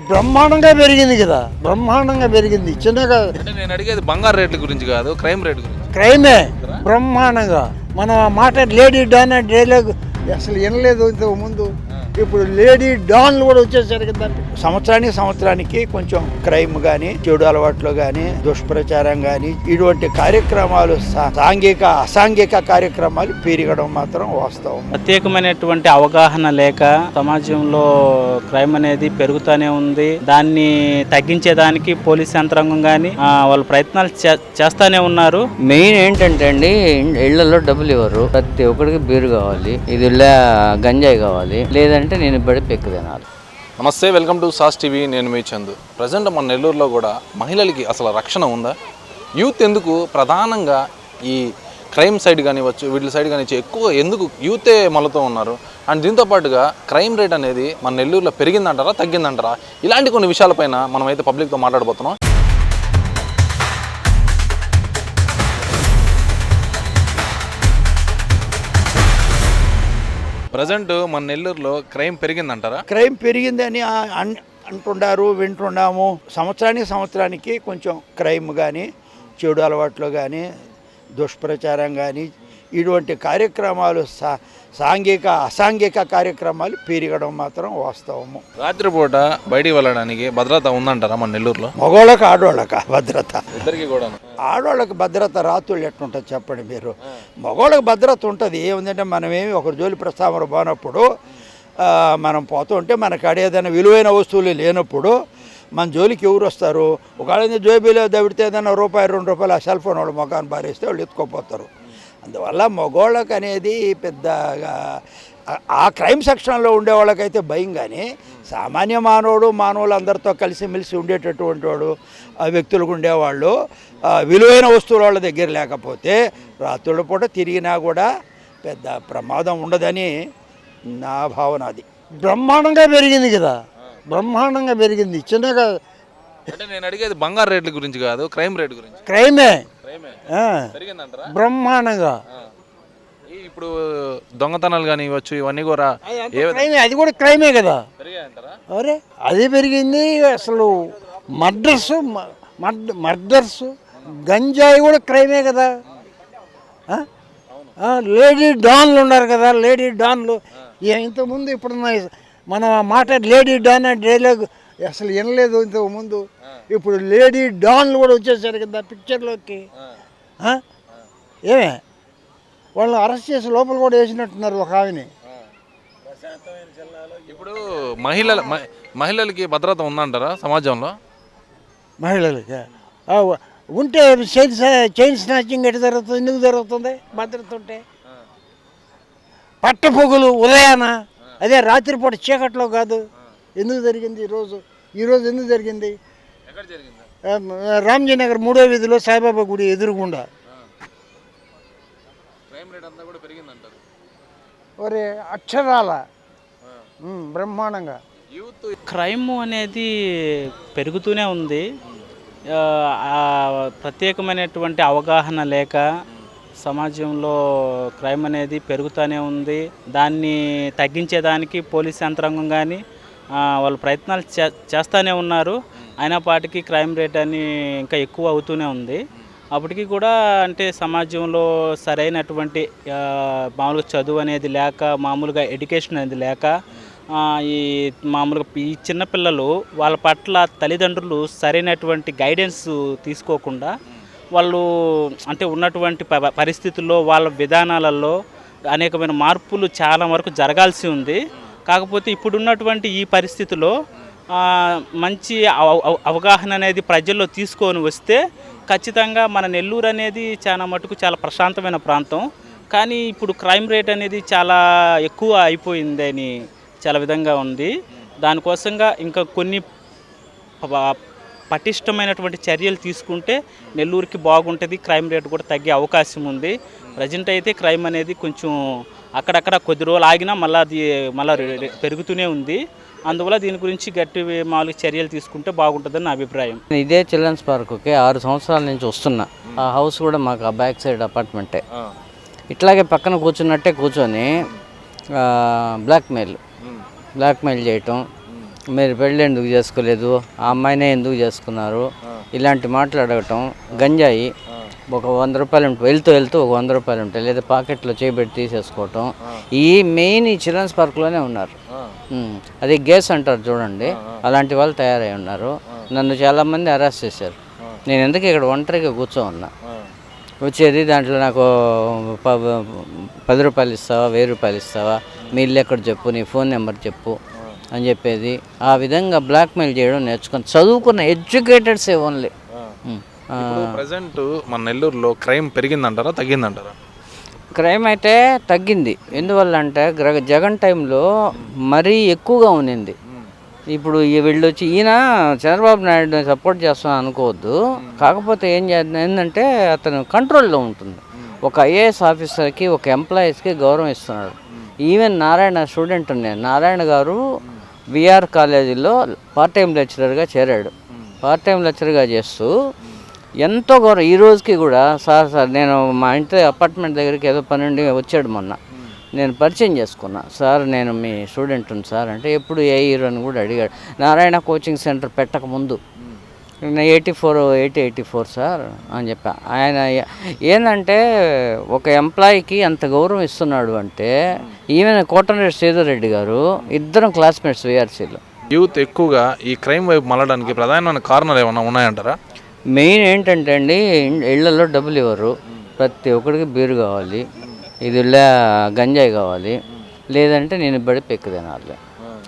బ్రహ్మాండంగా పెరిగింది కదా, బ్రహ్మాండంగా పెరిగింది. చిన్నగా అంటే నేను అడిగేది బంగారు రేట్ల గురించి కాదు, క్రైమ్ రేట్ గురించి. క్రైమే బ్రహ్మాండంగా. మనం ఆ మాట లేడీ డాన్ అంటే డైలాగ్ అసలు వినలేదు ఇంతకు ముందు. ఇప్పుడు లేడీ డాన్లు కూడా వచ్చేసరికి సంవత్సరానికి కొంచెం క్రైమ్ కానీ, చెడు అలవాట్లు కానీ, దుష్ప్రచారం కానీ, ఇటువంటి కార్యక్రమాలు సాంఘిక అసాంఘిక కార్యక్రమాలు పెరగడం మాత్రం వాస్తవం. ప్రత్యేకమైనటువంటి అవగాహన లేక సమాజంలో క్రైమ్ అనేది పెరుగుతూనే ఉంది. దాన్ని తగ్గించేదానికి పోలీస్ యంత్రాంగం కానీ వాళ్ళు ప్రయత్నాలు చేస్తానే ఉన్నారు. మెయిన్ ఏంటంటే అండి, ఇళ్లలో డబ్బులు ఇవ్వరు. ప్రతి ఒక్కరికి బీరు కావాలి, ఇది గంజాయి కావాలి, లేదంటే నేను బడి పెక్కు తినాలి. నమస్తే, వెల్కమ్ టు సాస్ టీవీ. నేను మీ చందు. ప్రజెంట్ మన నెల్లూరులో కూడా మహిళలకి అసలు రక్షణ ఉందా? యూత్ ఎందుకు ప్రధానంగా ఈ క్రైమ్ సైడ్ కానివచ్చు, వీటి సైడ్ కానివచ్చు ఎక్కువ ఎందుకు యూతే మళ్ళతో ఉన్నారు? అండ్ దీంతో పాటుగా క్రైమ్ రేట్ అనేది మన నెల్లూరులో పెరిగిందంటారా, తగ్గిందంటారా? ఇలాంటి కొన్ని విషయాలపైన మనమైతే పబ్లిక్తో మాట్లాడబోతున్నాం. ప్రజెంట్ మన నెల్లూరులో క్రైమ్ పెరిగిందంటారా? క్రైమ్ పెరిగిందని అంటుండారు, వింటున్నాము. సంవత్సరానికి కొంచెం క్రైమ్ కానీ, చెడు అలవాట్లు కానీ, దుష్ప్రచారం కానీ, ఇటువంటి కార్యక్రమాలు సాంఘిక అసాంఘిక కార్యక్రమాలు పెరగడం మాత్రం వాస్తవము. రాత్రిపూట బయటికి వెళ్ళడానికి భద్రత ఉందంటారా మన నెల్లూరులో? మగవాళ్ళకి ఆడవాళ్ళక భద్రత? ఇద్దరికి కూడా. ఆడవాళ్ళకి భద్రత రాత్రులు ఎట్లుంటుంది చెప్పండి మీరు? మగవాళ్ళకి భద్రత ఉంటుంది. ఏముందంటే మనమేమి ఒకరి జోలి ప్రస్తావన పోనప్పుడు, మనం పోతూ ఉంటే మనకు ఏదైనా విలువైన వస్తువులు లేనప్పుడు మన జోలికి ఎవరు వస్తారు? ఒకవేళ జోబీలో దవిడితే ఏదైనా రూపాయి 2 రూపాయలు ఆ సెల్ ఫోన్ వాళ్ళు మొగాన్ని బారేస్తే వాళ్ళు ఎత్తుకోపోతారు. అందువల్ల మగవాళ్ళకి అనేది పెద్దగా ఆ క్రైమ్ సెక్షన్లో ఉండేవాళ్ళకైతే భయం. కానీ సామాన్య మానవులు అందరితో కలిసిమెలిసి ఉండేటటువంటి వాడు ఆ వ్యక్తులకు ఉండేవాళ్ళు విలువైన వస్తువులు వాళ్ళ దగ్గర లేకపోతే రాత్రుల పూట తిరిగినా కూడా పెద్ద ప్రమాదం ఉండదని నా భావన. అది బ్రహ్మాండంగా పెరిగింది కదా, బ్రహ్మాండంగా పెరిగింది. చిన్నగా అంటే నేను అడిగేది బంగారు రేట్ల గురించి కాదు, క్రైమ్ రేట్ గురించి. క్రైమే బ్రహ్మాండంగా. ఇప్పుడు దొంగతనాలు కానీ ఇవ్వచ్చు, ఇవన్నీ కూడా అది కూడా క్రైమే కదా. అరే అది పెరిగింది. అసలు మర్డర్స్ గంజాయి కూడా క్రైమే కదా. లేడీ డాన్లు ఉన్నారు కదా, లేడీ డాన్లు. ఇంతకుముందు ఇప్పుడు మనం మాట లేడీ డాన్ అంటే డైలాగ్ అసలు వినలేదు ఇంతకు ముందు. ఇప్పుడు లేడీ డాన్లు కూడా వచ్చేసారు కదా పిక్చర్లోకి. ఏమే వాళ్ళని అరెస్ట్ చేసి లోపల కూడా వేసినట్టున్నారు ఒక ఆమెని. ఇప్పుడు మహిళలకి భద్రత ఉందంటారా సమాజంలో? మహిళలకి ఉంటే చైన్ స్నాచింగ్ ఎటు జరుగుతుంది? ఎందుకు జరుగుతుంది భద్రత ఉంటే? పట్టపొగులు ఉదయాన, అదే రాత్రిపూట చీకట్లో కాదు. ఎందుకు జరిగింది ఈరోజు ఎందుకు జరిగింది? రామ్జీ నగర్ 3వ వీధిలో సాయిబాబా గుడి ఎదురుగుండా. ఒరే అక్షరాల బ్రహ్మాండంగా క్రైమ్ అనేది పెరుగుతూనే ఉంది. ప్రత్యేకమైనటువంటి అవగాహన లేక సమాజంలో క్రైమ్ అనేది పెరుగుతూనే ఉంది. దాన్ని తగ్గించేదానికి పోలీస్ యంత్రాంగం కానీ వాళ్ళు ప్రయత్నాలు చేస్తూనే ఉన్నారు. అయినప్పటికీ క్రైమ్ రేట్ అని ఇంకా ఎక్కువ అవుతూనే ఉంది. అప్పటికి కూడా అంటే సమాజంలో సరైనటువంటి మామూలుగా చదువు అనేది లేక, మామూలుగా ఎడ్యుకేషన్ అనేది లేక, ఈ మామూలుగా ఈ చిన్నపిల్లలు వాళ్ళ పట్ల తల్లిదండ్రులు సరైనటువంటి గైడెన్స్ తీసుకోకుండా వాళ్ళు అంటే ఉన్నటువంటి పరిస్థితుల్లో వాళ్ళ విధానాలలో అనేకమైన మార్పులు చాలా వరకు జరగాల్సి ఉంది. కాకపోతే ఇప్పుడున్నటువంటి ఈ పరిస్థితిలో మంచి అవగాహన అనేది ప్రజల్లో తీసుకొని వస్తే ఖచ్చితంగా మన నెల్లూరు అనేది చాలా మటుకు చాలా ప్రశాంతమైన ప్రాంతం. కానీ ఇప్పుడు క్రైమ్ రేట్ అనేది చాలా ఎక్కువ అయిపోయిందని చాలా విధంగా ఉంది. దానికోసంగా ఇంకా కొన్ని పటిష్టమైనటువంటి చర్యలు తీసుకుంటే నెల్లూరుకి బాగుంటుంది, క్రైమ్ రేట్ కూడా తగ్గే అవకాశం ఉంది. ప్రజెంట్ అయితే క్రైమ్ అనేది కొంచెం అక్కడక్కడ కొద్ది రోజులు ఆగినా మళ్ళీ పెరుగుతూనే ఉంది. అందువల్ల దీని గురించి గట్టి మామూలుగా చర్యలు తీసుకుంటే బాగుంటుందని నా అభిప్రాయం. ఇదే చిల్డ్రన్స్ పార్కుకి 6 సంవత్సరాల నుంచి వస్తున్నా. ఆ హౌస్ కూడా మాకు ఆ బ్యాక్ సైడ్ అపార్ట్మెంటే. ఇట్లాగే పక్కన కూర్చున్నట్టే కూర్చొని బ్లాక్మెయిల్ చేయటం, మీరు పెళ్ళి ఎందుకు చేసుకోలేదు, ఆ అమ్మాయినే ఎందుకు చేసుకున్నారు, ఇలాంటి మాటలు అడగటం. గంజాయి ఒక 100 రూపాయలు ఉంటాయి, వెళ్తూ ఒక 100 రూపాయలు ఉంటాయి, లేదా పాకెట్లో చేయబెట్టి తీసేసుకోవటం. ఈ మెయిన్ ఈ చిల్డ్రన్స్ పార్క్లోనే ఉన్నారు. అది గేస్ అంటారు చూడండి, అలాంటి వాళ్ళు తయారై ఉన్నారు. నన్ను చాలామంది అరెస్ట్ చేశారు. నేను ఎందుకు ఇక్కడ ఒంటరిగా కూర్చోన్నా, వచ్చేది దాంట్లో నాకు 10 రూపాయలు ఇస్తావా, 1000 రూపాయలు ఇస్తావా, మీ ఇల్లు ఎక్కడ చెప్పు, నీ ఫోన్ నెంబర్ చెప్పు అని చెప్పేది. ఆ విధంగా బ్లాక్మెయిల్ చేయడం నేర్చుకొని చదువుకున్న ఎడ్యుకేటెడ్సే ఓన్లీ. ప్రజెంట్ మన నెల్లూరులో క్రైమ్ పెరిగిందంటారా తగ్గిందంటారా? క్రైమ్ అయితే తగ్గింది. ఎందువల్ల అంటే జగన్ టైంలో మరీ ఎక్కువగా ఉన్నింది. ఇప్పుడు వీళ్ళు వచ్చి ఈయన చంద్రబాబు నాయుడు సపోర్ట్ చేస్తాను అనుకోవద్దు, కాకపోతే ఏం చేద్దాం ఏంటంటే అతను కంట్రోల్లో ఉంటుంది. ఒక ఐఏఎస్ ఆఫీసర్కి, ఒక ఎంప్లాయీస్కి గౌరవం ఇస్తున్నాడు. ఈవెన్ నారాయణ స్టూడెంట్ నేను, నారాయణ గారు విఆర్ కాలేజీలో పార్ట్ టైం లెక్చరర్గా చేరాడు. పార్ట్ టైం లెక్చరర్గా చేస్తూ ఎంతో గౌరవం. ఈ రోజుకి కూడా సార్ నేను మా ఇంటి అపార్ట్మెంట్ దగ్గరికి ఏదో పని ఉండి వచ్చాడు మొన్న, నేను పరిచయం చేసుకున్నా. సార్ నేను మీ స్టూడెంట్ని సార్ అంటే, ఎప్పుడు ఏ ఇయర్ అని కూడా అడిగాడు. నారాయణ కోచింగ్ సెంటర్ పెట్టకముందు 84 సార్ అని చెప్పా. ఆయన ఏంటంటే ఒక ఎంప్లాయీకి అంత గౌరవం ఇస్తున్నాడు అంటే, ఈవెన్ కోటమిరెడ్డి శ్రీధర్ రెడ్డి గారు ఇద్దరం క్లాస్మేట్స్ విఆర్సీలో. యూత్ ఎక్కువగా ఈ క్రైమ్ వైపు మళ్ళడానికి ప్రధానమైన కారణాలు ఏమైనా ఉన్నాయంటారా? మెయిన్ ఏంటంటే అండి, ఇళ్లలో డబ్బులు ఇవ్వరు, ప్రతి ఒక్కరికి బీరు కావాలి, ఇది గంజాయి కావాలి, లేదంటే నేను బడి పెక్కు తినాలి.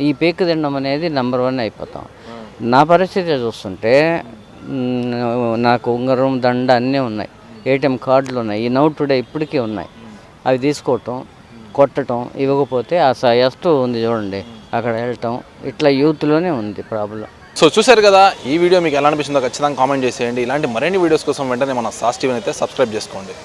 ఈ పెక్కు తినడం అనేది నెంబర్ 1 అయిపోతాం. నా పరిస్థితి చూస్తుంటే నాకు ఉంగరం, దండ అన్నీ ఉన్నాయి, ఏటీఎం కార్డులు ఉన్నాయి, ఈ నౌ టుడే ఇప్పటికీ ఉన్నాయి. అవి తీసుకోవటం, కొట్టడం, ఇవ్వకపోతే ఆ ఎస్తూ ఉంది చూడండి అక్కడ వెళ్ళటం, ఇట్లా యూత్లోనే ఉంది ప్రాబ్లం. సో చూశారు కదా, ఈ వీడియో మీకు ఎలా అనిపించిందో ఖచ్చితంగా కామెంట్ చేసేయండి. ఇలాంటి మరిన్ని వీడియోస్ కోసం వెంటనే మన సాస్ టీవీని అయితే సబ్స్క్రైబ్ చేసుకోండి.